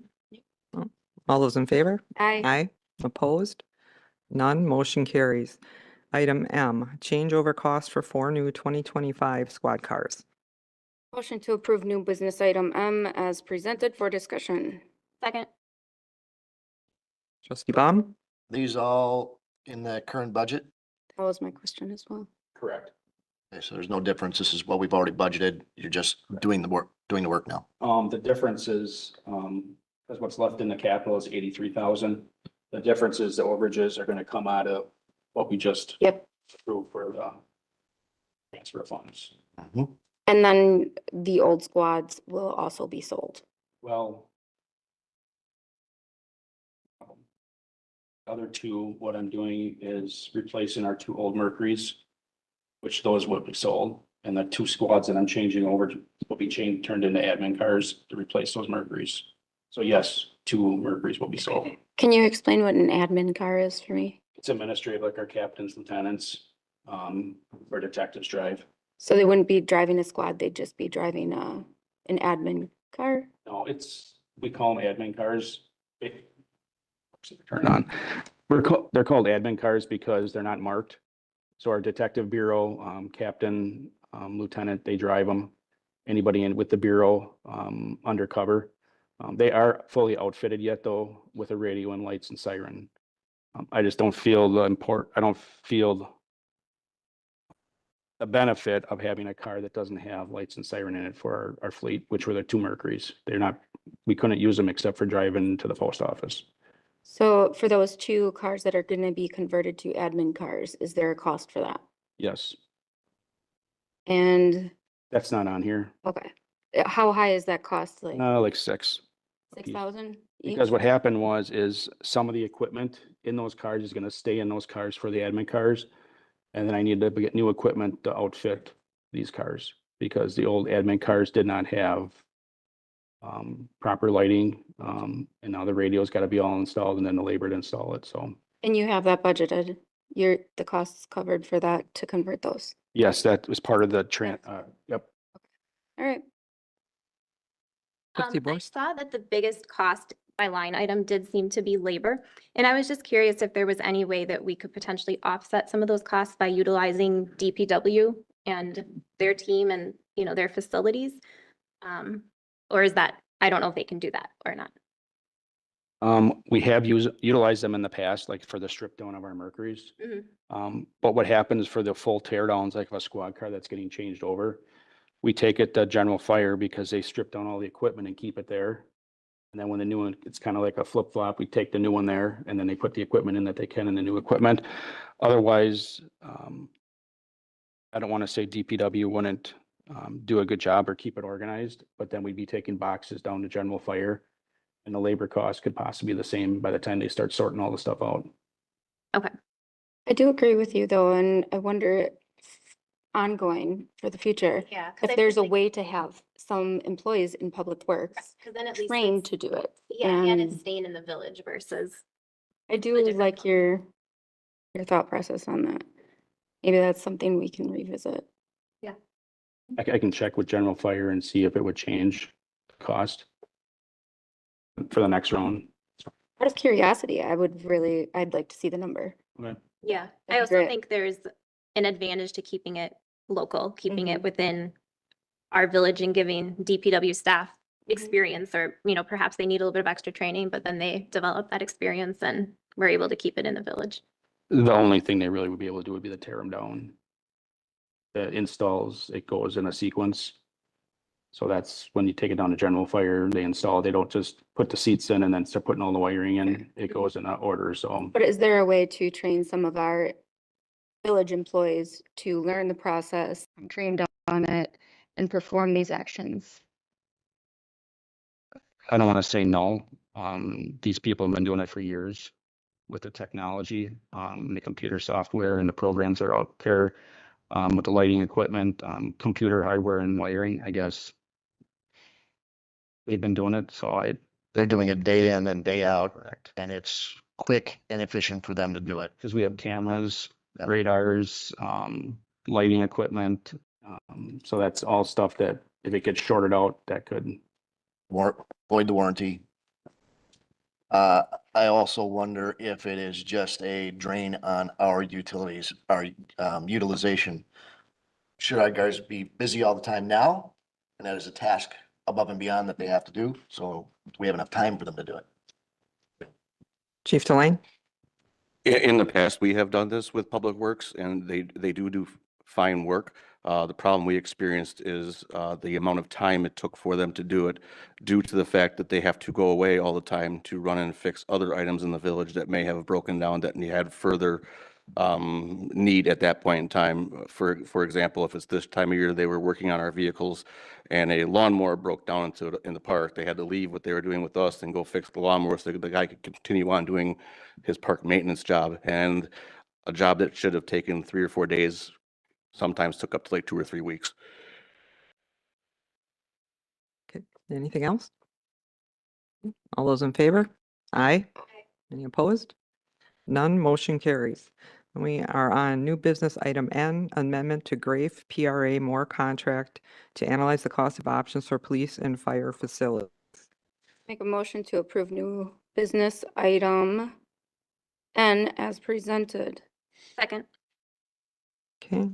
All those in favor? Aye. Aye. Opposed? None. Motion carries. Item M, changeover cost for 4 new 2025 squad cars. Motion to approve new business item M as presented for discussion. Second. Trustee Baum? These all in the current budget? That was my question as well. Correct. Okay, so there's no difference. This is what we've already budgeted. You're just doing the work now. The difference is, because what's left in the capital is 83,000. The difference is the overages are gonna come out of what we just Yep. approved for the transfer of funds. And then the old squads will also be sold. Well, other two, what I'm doing is replacing our two old Mercuries, which those will be sold. And the two squads that I'm changing over will be turned into admin cars to replace those Mercuries. So yes, two Mercuries will be sold. Can you explain what an admin car is for me? It's administrative, like our captains, lieutenants, or detectives drive. So they wouldn't be driving a squad, they'd just be driving an admin car? No, we call them admin cars. Turn on. They're called admin cars because they're not marked. So our detective bureau, captain, lieutenant, they drive them. Anybody in with the bureau, undercover. They are fully outfitted yet though, with a radio and lights and siren. I just don't feel I don't feel the benefit of having a car that doesn't have lights and siren in it for our fleet, which were the two Mercuries. We couldn't use them except for driving to the post office. So for those two cars that are gonna be converted to admin cars, is there a cost for that? Yes, And, that's not on here. okay, how high is that cost, like Like 6. 6,000 each? Because what happened is some of the equipment in those cars is gonna stay in those cars for the admin cars. And then I need to get new equipment to outfit these cars because the old admin cars did not have proper lighting. And now the radio's gotta be all installed and then the labor to install it, so. And you have that budgeted, the costs covered for that to convert those? Yes, that was part of the yep. All right. Trustee I Borst? saw that the biggest cost by line item did seem to be labor. And I was just curious if there was any way that we could potentially offset some of those costs by utilizing DPW and their team and, their facilities. Or is that, I don't know if they can do that or not. We have utilized them in the past, like for the strip down of our Mercuries. But what happens for the full tear downs, like of a squad car that's getting changed over, we take it to general fire because they strip down all the equipment and keep it there. And then when the new one, it's kind of like a flip flop, we take the new one there and then they put the equipment in that they can in the new equipment. Otherwise, I don't want to say DPW wouldn't do a good job or keep it organized, but then we'd be taking boxes down to general fire. And the labor cost could possibly be the same by the time they start sorting all the stuff out. Okay. I do agree with you though, and I wonder ongoing for the future, Yeah. 'Cause I if there's a feel like- way to have some employees in Public Works Because then at least trained it's, to do it. and it's And staying in the village versus. I do different like your thought process on that. Maybe that's something we can revisit. I can check with general fire and see if it would change the cost for the next round. Out of curiosity, I'd like to see the number. Okay. Yeah, I That'd be also great. think there's an advantage to keeping it local, keeping it Mhm. within our village and giving DPW staff experience or, perhaps they need a little bit of extra training, but then they develop that experience and we're able to keep it in the village. The only thing they really would be able to do would be to tear them down. The installs, it goes in a sequence. So that's when you take it down to general fire, they install, they don't just put the seats in and then start putting all the wiring in. It goes in that order, so. But is there a way to train some of our village employees to learn the process, trained on it, and perform these actions? I don't want to say no. These people have been doing it for years with the technology, the computer software and the programs that are out there, with the lighting equipment, computer hardware and wiring, I guess. They've been doing it, so They're doing it day in and day out, and it's quick and efficient for them to do it. because we have cameras, Yep. radars, lighting equipment. So that's all stuff that if it gets shorted out, that could. Void the warranty. I also wonder if it is just a drain on our utilities, our utilization. Should our guys be busy all the time now? And that is a task above and beyond that they have to do, so we have enough time for them to do it. Chief Delane? In the past, we have done this with Public Works and they do fine work. The problem we experienced is the amount of time it took for them to do it due to the fact that they have to go away all the time to run and fix other items in the village that may have broken down that had further need at that point in time. For example, if it's this time of year, they were working on our vehicles and a lawnmower broke down in the park, they had to leave what they were doing with us and go fix the lawnmower so the guy could continue on doing his park maintenance job. And a job that should have taken 3 or 4 days sometimes took up to like 2 or 3 weeks. Okay, anything else? All those in favor? Aye. Any opposed? None, motion carries. We are on new business item N, amendment to Grafe PRA Moore contract to analyze the cost of options for police and fire facilities. Make a motion to approve new business item N as presented. Second. Okay.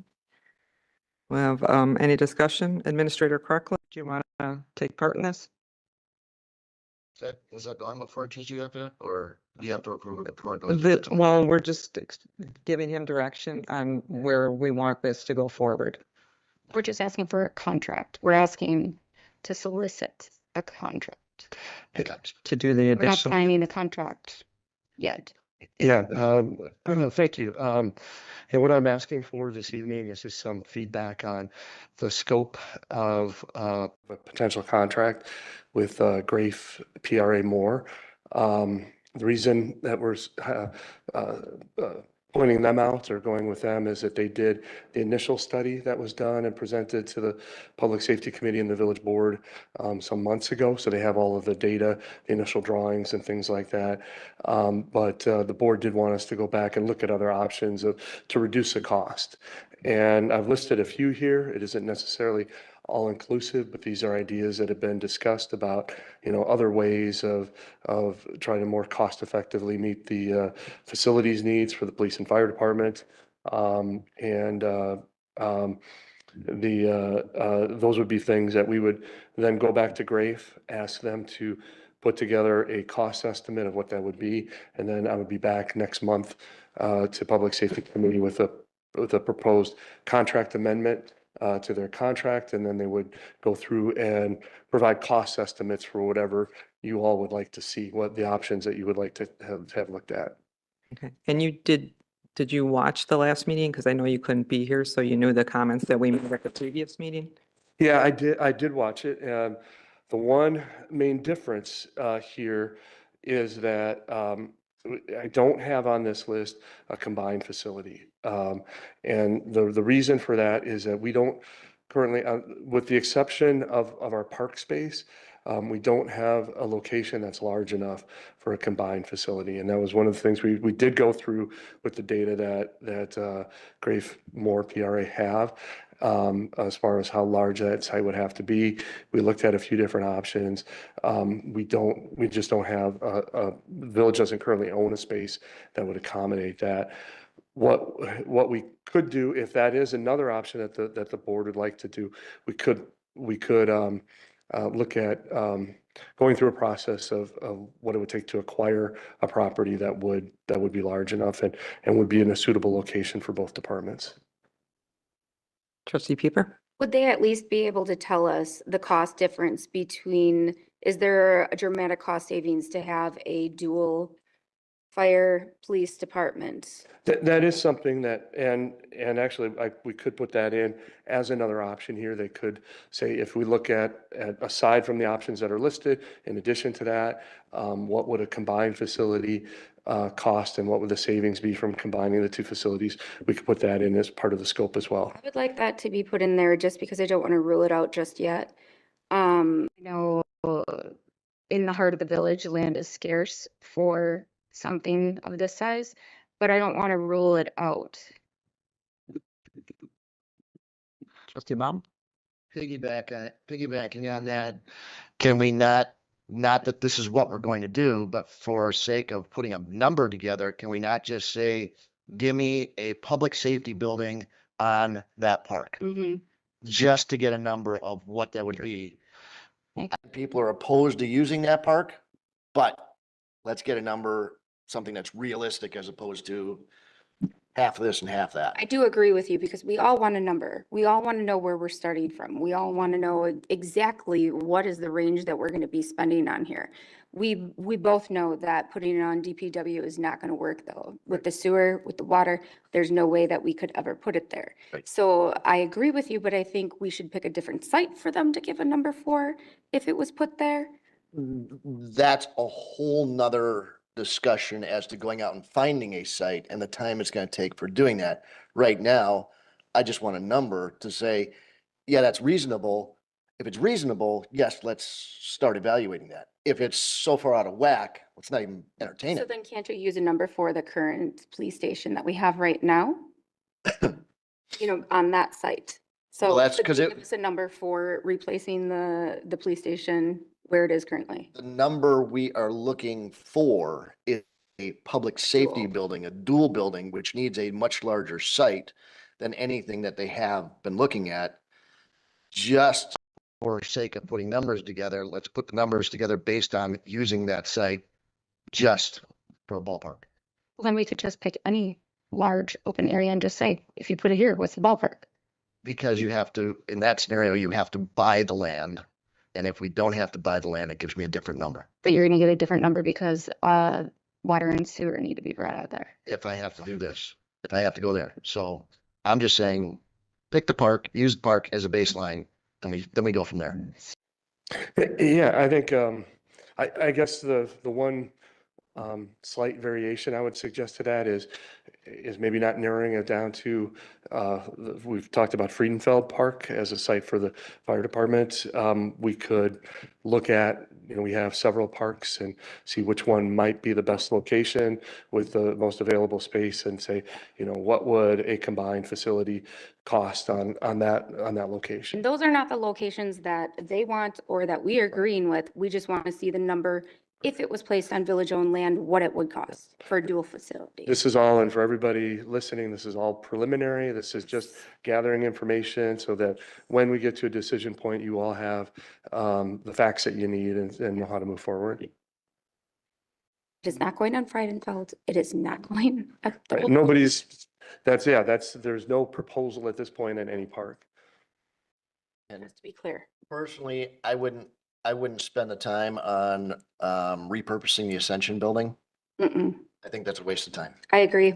We have any discussion? Administrator Crockley, do you want to take part in this? Is that going before teaching after, or do you have to approve it before? Well, we're just giving him direction on where we want this to go forward. We're just asking for a contract. We're asking to solicit a contract. To do the We're not additional. signing the contract yet. Yeah, thank you. And what I'm asking for this evening is just some feedback on the scope of a potential contract with Grafe PRA Moore. The reason that we're pointing them out or going with them is that they did the initial study that was done and presented to the Public Safety Committee and the Village Board some months ago. So they have all of the data, the initial drawings and things like that. But the board did want us to go back and look at other options to reduce the cost. And I've listed a few here. It isn't necessarily all inclusive, but these are ideas that have been discussed about, other ways of trying to more cost effectively meet the facilities needs for the police and fire department. Those would be things that we would then go back to Grafe, ask them to put together a cost estimate of what that would be. And then I would be back next month to Public Safety Committee with a proposed contract amendment to their contract, and then they would go through and provide cost estimates for whatever you all would like to see, what the options that you would like to have looked at. Okay. And did you watch the last meeting? Because I know you couldn't be here, so you knew the comments that we made at the previous meeting. Yeah, I did watch it. And the one main difference here is that I don't have on this list a combined facility. And the reason for that is that we don't currently, with the exception of our park space, we don't have a location that's large enough for a combined facility. And that was one of the things we did go through with the data that Grafe Moore PRA have. As far as how large that site would have to be. We looked at a few different options. We just don't have, the village doesn't currently own a space that would accommodate that. What we could do, if that is another option that the board would like to do, we could look at going through a process of what it would take to acquire a property that would be large enough and would be in a suitable location for both departments. Trustee Pieper? Would they at least be able to tell us the cost difference between, is there a dramatic cost savings to have a dual fire police department? That is something that, and actually, we could put that in as another option here. They could say, if we look at aside from the options that are listed, in addition to that, what would a combined facility cost and what would the savings be from combining the two facilities? We could put that in as part of the scope as well. I would like that to be put in there just because I don't want to rule it out just yet. I know in the heart of the village, land is scarce for something of this size, but I don't want to rule it out. Trustee Baum? Piggybacking on that, can we not that this is what we're going to do, but for sake of putting a number together, can we not just say, give me a public safety building on that park? Just to get a number of what that would be. People are opposed to using that park, but let's get a number something that's realistic as opposed to half this and half that. I do agree with you because we all want a number. We all want to know where we're starting from. We all want to know exactly what is the range that we're going to be spending on here. We both know that putting it on DPW is not going to work though. With the sewer, with the water, there's no way that we could ever put it there. Right. So I agree with you, but I think we should pick a different site for them to give a number for if it was put there. That's a whole nother discussion as to going out and finding a site and the time it's going to take for doing that. Right now, I just want a number to say, yeah, that's reasonable. If it's reasonable, yes, let's start evaluating that. If it's so far out of whack, let's not even entertain So it. then can't you use a number for the current police station that we have right now? On that site. So Well, that's could 'cause you it- give us a number for replacing the police station where it is currently? The number we are looking for is a public safety building, a dual building, which needs a much larger site than anything that they have been looking at. Just for sake of putting numbers together, let's put the numbers together based on using that site just for a ballpark. Then we could just pick any large open area and just say, if you put it here, what's the ballpark? Because you have to, in that scenario, you have to buy the land. And if we don't have to buy the land, it gives me a different number. But you're gonna get a different number because water and sewer need to be brought out there. If I have to do this, if I have to go there. So I'm just saying, pick the park, use the park as a baseline, and then we go from there. Yeah, I think, I guess the one slight variation I would suggest to that is maybe not narrowing it down to, we've talked about Friedenfeld Park as a site for the fire department. We could look at, we have several parks and see which one might be the best location with the most available space and say, what would a combined facility cost on that location? And those are not the locations that they want or that we are agreeing with. We just want to see the number, if it was placed on village-owned land, what it would cost for a dual facility. This is all, and for everybody listening, this is all preliminary. This is just gathering information so that when we get to a decision point, you all have the facts that you need and know how to move forward. It is not going on Friedenfeld. It is not going at the Right, old- there's no proposal at this point at any park. Just to be clear. Personally, I wouldn't spend the time on repurposing the Ascension building. Mm-mm. I think that's a waste of time. I agree.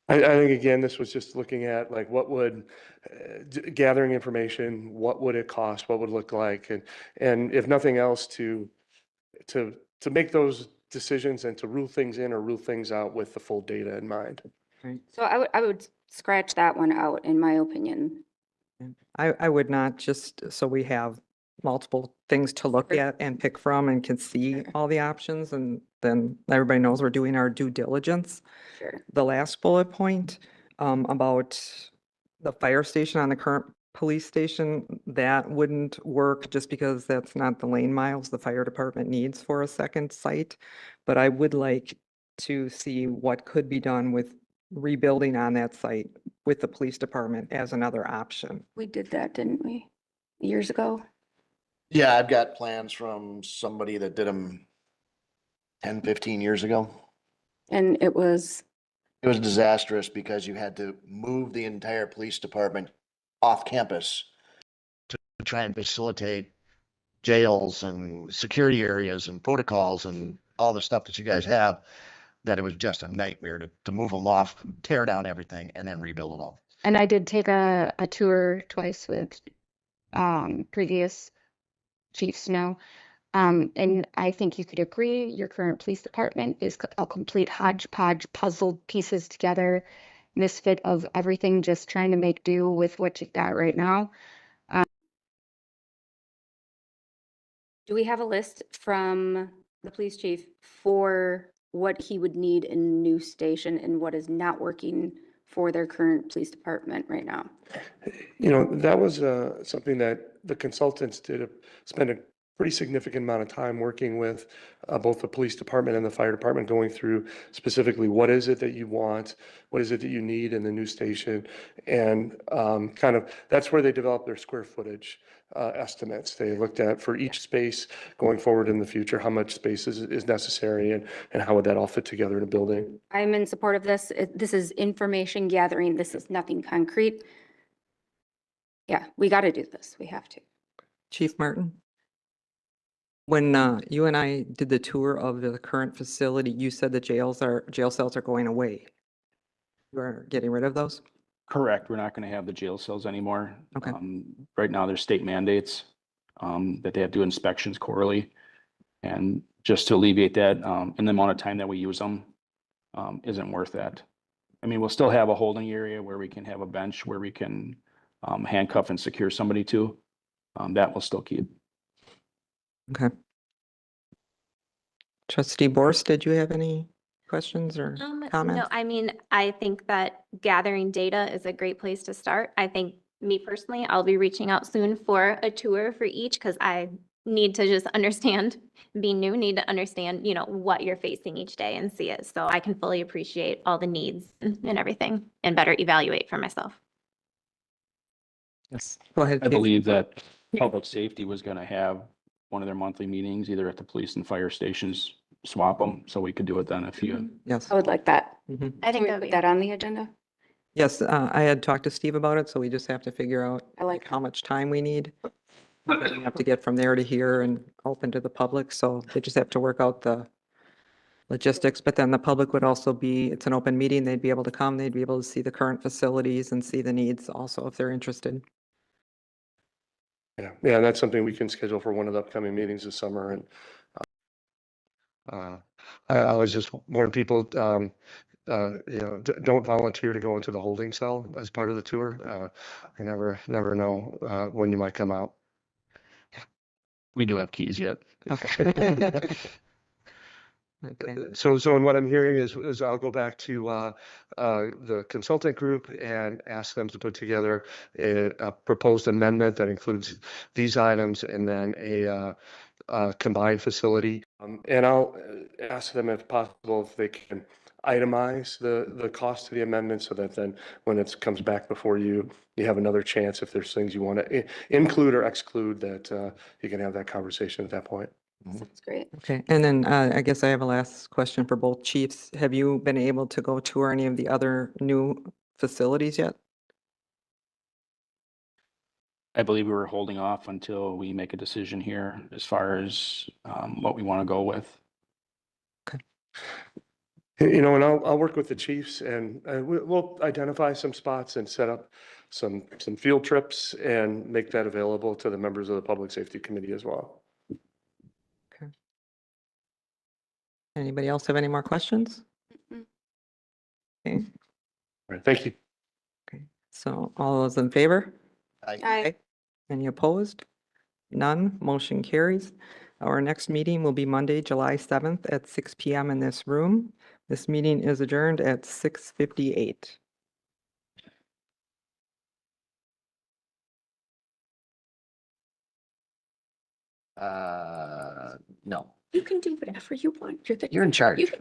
I think, again, this was just looking at like what would, gathering information, what would it cost, what would it look like? And if nothing else, to make those decisions and to rule things in or rule things out with the full data in mind. So I would scratch that one out, in my opinion. I would not, just so we have multiple things to look at and pick from and can see all the options, and then everybody knows we're doing our due diligence. Sure. The last bullet point about the fire station on the current police station, that wouldn't work just because that's not the lane miles the fire department needs for a second site. But I would like to see what could be done with rebuilding on that site with the police department as another option. We did that, didn't we? Years ago? Yeah, I've got plans from somebody that did them 10, 15 years ago. And it was, It was disastrous because you had to move the entire police department off campus to try and facilitate jails and security areas and protocols and all the stuff that you guys have, that it was just a nightmare to move them off, tear down everything, and then rebuild it all. And I did take a tour twice with previous Chief Snow. And I think you could agree your current police department is a complete hodgepodge, puzzled pieces together, misfit of everything, just trying to make do with what you've got right now. do we have a list from the police chief for what he would need in a new station and what is not working for their current police department right now? That was something that the consultants spent a pretty significant amount of time working with both the police department and the fire department, going through specifically what is it that you want, what is it that you need in the new station, and kind of that's where they develop their square footage estimates. They looked at for each space going forward in the future, how much space is necessary, and how would that all fit together in a building. I'm in support of this. This is information gathering. This is nothing concrete. Yeah, we got to do this. We have to. Chief Martin? When you and I did the tour of the current facility, you said the jail cells are going away. We're getting rid of those? Correct. We're not going to have the jail cells anymore. Okay. Right now, there's state mandates that they have to do inspections quarterly. And just to alleviate that, and the amount of time that we use them isn't worth that. I mean, we'll still have a holding area where we can have a bench where we can handcuff and secure somebody to. That will still keep. Okay. Trustee Borst, did you have any questions or comments? No, I mean, I think that gathering data is a great place to start. I think me personally, I'll be reaching out soon for a tour for each because I need to just understand, being new, need to understand, you know, what you're facing each day and see it. So I can fully appreciate all the needs and everything and better evaluate for myself. Yes. Go ahead. I believe that public safety was going to have one of their monthly meetings, either at the police and fire stations, swap them, so we could do it then if you. Yes. I would like that. Mhm. I think Can we put that on the agenda? Yes, I had talked to Steve about it, so we just have to figure out I like how much time we need. We have to get from there to here and open to the public, so they just have to work out the logistics, but then the public would also be, it's an open meeting, they'd be able to come, they'd be able to see the current facilities and see the needs also if they're interested. Yeah, that's something we can schedule for one of the upcoming meetings this summer. And I was just warn people, don't volunteer to go into the holding cell as part of the tour. You never know when you might come out. We do have keys yet. Okay. Okay. So in what I'm hearing is I'll go back to the consultant group and ask them to put together a proposed amendment that includes these items and then a combined facility. And I'll ask them if possible, if they can itemize the cost of the amendment so that then when it comes back before you, you have another chance if there's things you want to include or exclude that you can have that conversation at that point. Sounds great. Okay, and then I guess I have a last question for both chiefs. Have you been able to go tour any of the other new facilities yet? I believe we were holding off until we make a decision here as far as what we want to go with. You know, and I'll work with the chiefs and we'll identify some spots and set up some field trips and make that available to the members of the Public Safety Committee as well. Anybody else have any more questions? Mhm. Okay, All right, thank you. okay. So all those in favor? Aye. Any opposed? None. Motion carries. Our next meeting will be Monday, July 7th at 6 p.m. in this room. This meeting is adjourned at 6:58. No. You can do whatever you want. You're in charge. You can